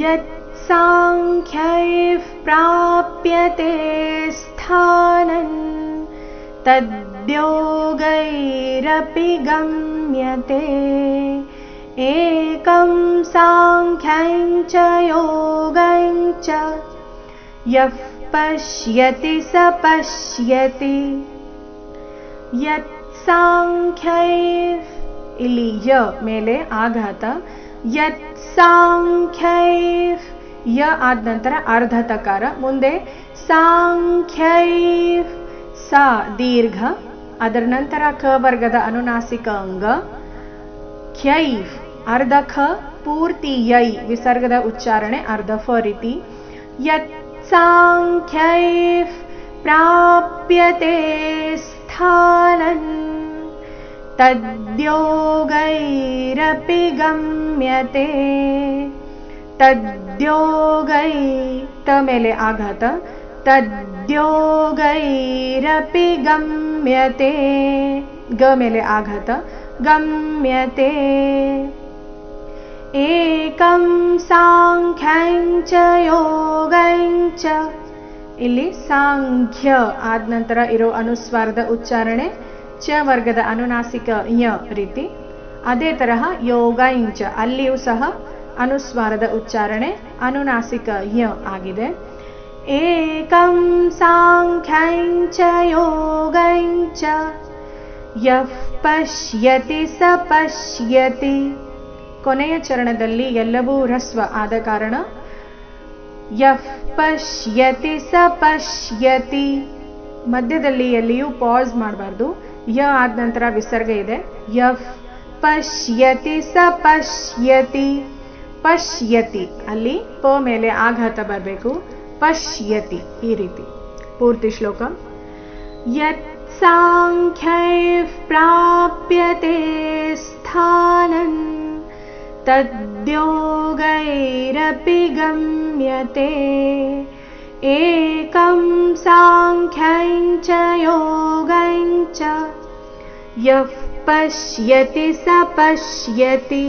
यत्साङ्ख्यैः प्राप्यते स्थानं तद्योगैरपि गम्यते एकं साङ्ख्यं च योगं च यः पश्यति स पश्यति यत्साङ्ख्यैः ಇಲ್ಲಿ ಯ ಮೇಲೆ ಆಘಾತ ಯತ್ಸಾಂಖ್ಯೈಃ ಯ ಆದ ನಂತರ ಅರ್ಧ ತಕಾರ ಮುಂದೆ ಸಾಂಖ್ಯೈಃ ಸಾ ದೀರ್ಘ ಅದರ ನಂತರ ಕ ವರ್ಗದ ಅನುನಾಸಿಕ ಅಂಗ ಖ್ಯೈಃ ಅರ್ಧ ಖ ಪೂರ್ತಿ ಯೈ ವಿಸರ್ಗದ ಉಚ್ಚಾರಣೆ ಅರ್ಧ ಫ ರೀತಿ ಯತ್ಸಾಂಖ್ಯೈಃ ಪ್ರಾಪ್ಯತೆ ಸ್ಥಾನಂ तद्योगैरपि गम्यते तद्योगै त मेले आघात तद्योगैरपि गम्यते ग मेले आघात गम्यते एकं साङ्ख्यं च योगं च ಇಲ್ಲಿ ಸಾಂಖ್ಯ ಆದ ನಂತರ ಇರೋ ಅನುಸ್ವಾರದ ಉಚ್ಚಾರಣೆ ಚ ವರ್ಗದ ಅನುನಾಸಿಕ ಯ ರೀತಿ ಅದೇ ತರಹ ಯೋಗೈಂಚ ಅಲ್ಲಿಯೂ ಸಹ ಅನುಸ್ವಾರದ ಉಚ್ಚಾರಣೆ ಅನುನಾಸಿಕ ಯ ಆಗಿದೆ ಏಕಂ ಸಾಂಖ್ಯಂಚ ಯೋಗಂಚ ಯಃ ಪಶ್ಯತಿ ಸ ಪಶ್ಯತಿ ಕೊನೆಯ ಚರಣದಲ್ಲಿ ಎಲ್ಲವೂ ಹ್ರಸ್ವ ಆದ ಕಾರಣ ಯಃ ಪಶ್ಯತಿ ಸ ಪಶ್ಯತಿ ಮಧ್ಯದಲ್ಲಿ ಎಲ್ಲಿಯೂ ಪಾಸ್ ಮಾಡಬಾರ್ದು ಯ ಆದ ನಂತರ ವಿಸರ್ಗ ಇದೆ ಯಫ್ ಪಶ್ಯತಿ ಸ ಪಶ್ಯತಿ ಪಶ್ಯತಿ ಅಲ್ಲಿ ಪ ಮೇಲೆ ಆಘಾತ ಬರಬೇಕು ಪಶ್ಯತಿ ಈ ರೀತಿ ಪೂರ್ತಿ ಶ್ಲೋಕ ಯತ್ ಸಾಂಖ್ಯೈಃ ಪ್ರಾಪ್ಯತೆ ಸ್ಥಾನಂ ತದ್ಯೋಗೈರಪಿ ಗಮ್ಯತೆ एकं साङ्ख्यं च योगं च यः पश्यति स पश्यति